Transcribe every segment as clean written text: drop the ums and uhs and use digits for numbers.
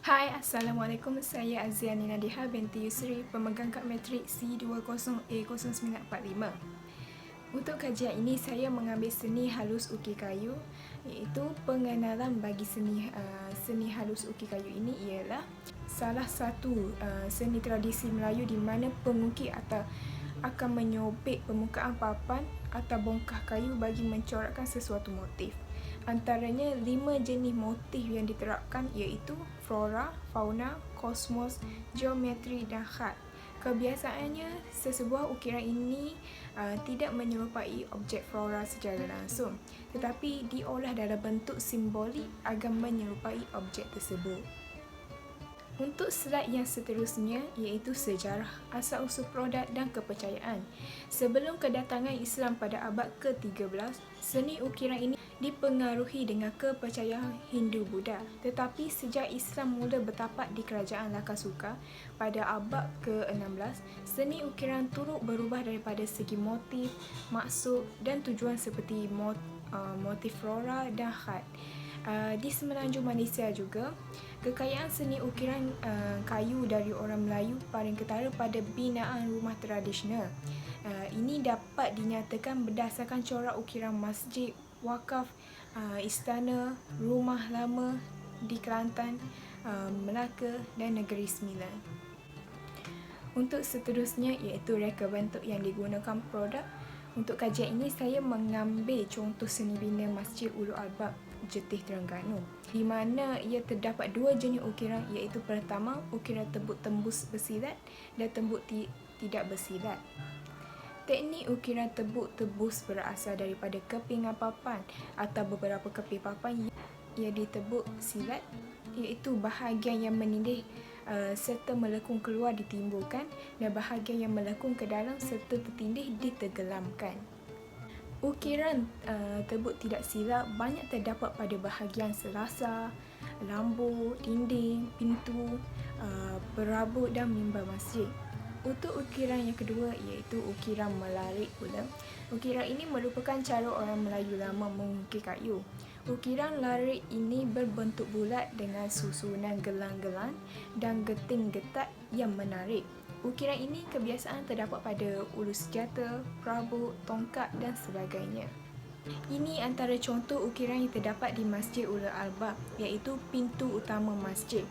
Hai, Assalamualaikum. Saya Aziani Nadiha binti Yusri, pemegang kad matrik C20A0945. Untuk kajian ini, saya mengambil seni halus ukir kayu, iaitu pengenalan bagi seni halus ukir kayu ini ialah salah satu seni tradisi Melayu di mana pengukir akan menyobek permukaan papan atau bongkah kayu bagi mencorakkan sesuatu motif. Antaranya 5 jenis motif yang diterapkan iaitu flora, fauna, kosmos, geometri dan khat. Kebiasaannya, sesebuah ukiran ini tidak menyerupai objek flora secara langsung, tetapi diolah dalam bentuk simbolik agar menyerupai objek tersebut. Untuk slide yang seterusnya iaitu sejarah, asal-usul produk dan kepercayaan. Sebelum kedatangan Islam pada abad ke-13, seni ukiran ini dipengaruhi dengan kepercayaan Hindu-Buddha. Tetapi sejak Islam mula bertapak di kerajaan Lakasuka pada abad ke-16, seni ukiran turut berubah daripada segi motif, maksud dan tujuan seperti motif flora dan khat. Di semenanjung Malaysia juga, kekayaan seni ukiran kayu dari orang Melayu paling ketara pada binaan rumah tradisional. Ini dapat dinyatakan berdasarkan corak ukiran masjid, wakaf, istana, rumah lama di Kelantan, Melaka dan Negeri Sembilan. Untuk seterusnya iaitu reka bentuk yang digunakan produk. Untuk kajian ini, saya mengambil contoh seni bina Masjid Ulul Albab, Jetih, Terengganu, di mana ia terdapat 2 jenis ukiran iaitu pertama, ukiran tembuk tembus bersilat dan tembuk tidak bersilat. Teknik ukiran tembuk tembus berasal daripada kepingan papan atau beberapa keping papan yang ditembuk silat, iaitu bahagian yang menindih serta melekung keluar ditimbulkan dan bahagian yang melekung ke dalam serta tertindih ditenggelamkan. Ukiran tembuk tidak silap banyak terdapat pada bahagian selasar, lambung, dinding, pintu, perabot dan mimbar masjid. Untuk ukiran yang kedua iaitu ukiran melarik pula. Ukiran ini merupakan cara orang Melayu lama mengukir kayu. Ukiran larik ini berbentuk bulat dengan susunan gelang-gelang dan geting-getak yang menarik. Ukiran ini kebiasaan terdapat pada ulu senjata, perabot, tongkat dan sebagainya. Ini antara contoh ukiran yang terdapat di Masjid Ulul Albab, iaitu pintu utama masjid.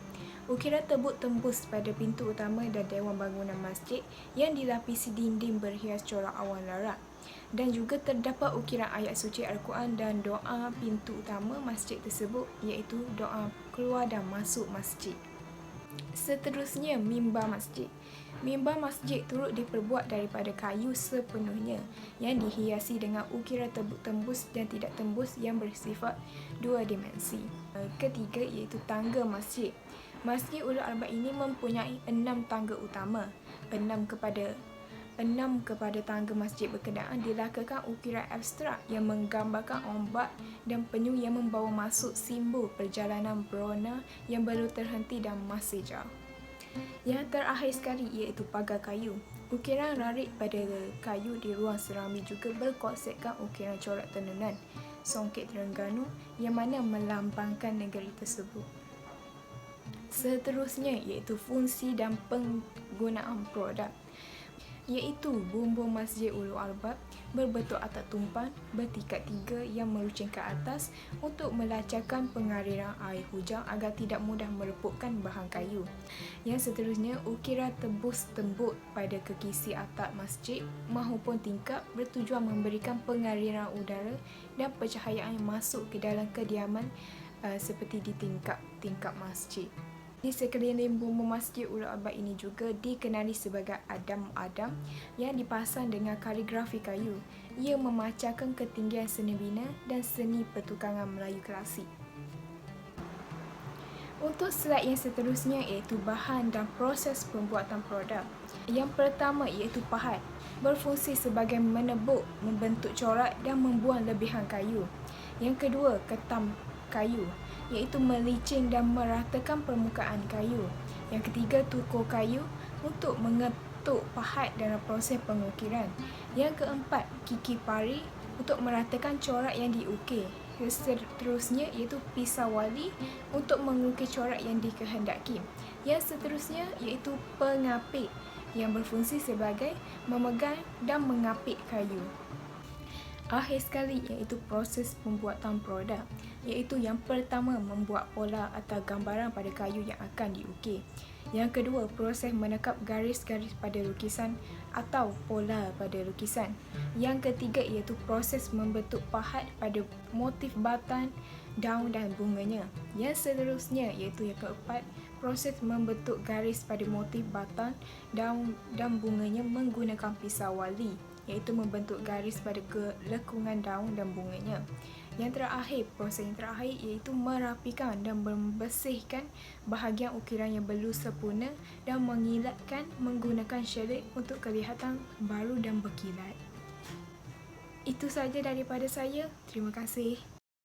Ukiran tembuk tembus pada pintu utama dan dewan bangunan masjid yang dilapisi dinding berhias corak awan larat. Dan juga terdapat ukiran ayat suci Al-Quran dan doa pintu utama masjid tersebut, iaitu doa keluar dan masuk masjid. Seterusnya, mimbar masjid. Mimbar masjid turut diperbuat daripada kayu sepenuhnya yang dihiasi dengan ukiran tembuk tembus dan tidak tembus yang bersifat 2 dimensi. Ketiga iaitu tangga masjid. Masjid Ulul Albab ini mempunyai 6 tangga utama. 6 kepada tangga masjid berkenaan dilakukan ukiran abstrak yang menggambarkan ombak dan penyu yang membawa masuk simbol perjalanan berona yang belum terhenti dan masih jauh. Yang terakhir sekali iaitu pagar kayu. Ukiran rarik pada kayu di ruang serambi juga berkonsepkan ukiran corak tenunan Songket Terengganu yang mana melambangkan negeri tersebut. Seterusnya iaitu fungsi dan penggunaan produk, iaitu bumbung Masjid Ulul Albab berbentuk atap tumpan bertingkat 3 yang meruncing ke atas untuk melancarkan pengaliran air hujan agar tidak mudah melepupkan bahan kayu. Yang seterusnya, ukiran tembus tembuk pada kekisi atap masjid maupun tingkap bertujuan memberikan pengaliran udara dan pencahayaan yang masuk ke dalam kediaman seperti di tingkap masjid. Di sekeliling bumbung Masjid Ulul Albab ini juga dikenali sebagai adam-adam yang dipasang dengan kaligrafi kayu. Ia memacarkan ketinggian seni bina dan seni pertukangan Melayu klasik. Untuk slide yang seterusnya iaitu bahan dan proses pembuatan produk. Yang pertama iaitu pahat, berfungsi sebagai menebuk, membentuk corak dan membuang lebihan kayu. Yang kedua, ketam kayu, iaitu melicin dan meratakan permukaan kayu. Yang ketiga, tukur kayu untuk mengetuk pahat dalam proses pengukiran. Yang keempat, kiki pari untuk meratakan corak yang diukir. Seterusnya iaitu pisau wali untuk mengukir corak yang dikehendaki. Yang seterusnya iaitu pengapit yang berfungsi sebagai memegang dan mengapit kayu. Akhir sekali iaitu proses pembuatan produk, iaitu yang pertama membuat pola atau gambaran pada kayu yang akan diukir. Yang kedua, proses menekap garis-garis pada lukisan atau pola pada lukisan. Yang ketiga iaitu proses membentuk pahat pada motif batang, daun dan bunganya. Yang seterusnya iaitu yang keempat, proses membentuk garis pada motif batang, daun dan bunganya menggunakan pisau wali, iaitu membentuk garis pada kelekungan daun dan bunganya. Yang terakhir, proses yang terakhir iaitu merapikan dan membersihkan bahagian ukiran yang belum sempurna dan mengilatkan menggunakan shellac untuk kelihatan baru dan berkilat. Itu saja daripada saya. Terima kasih.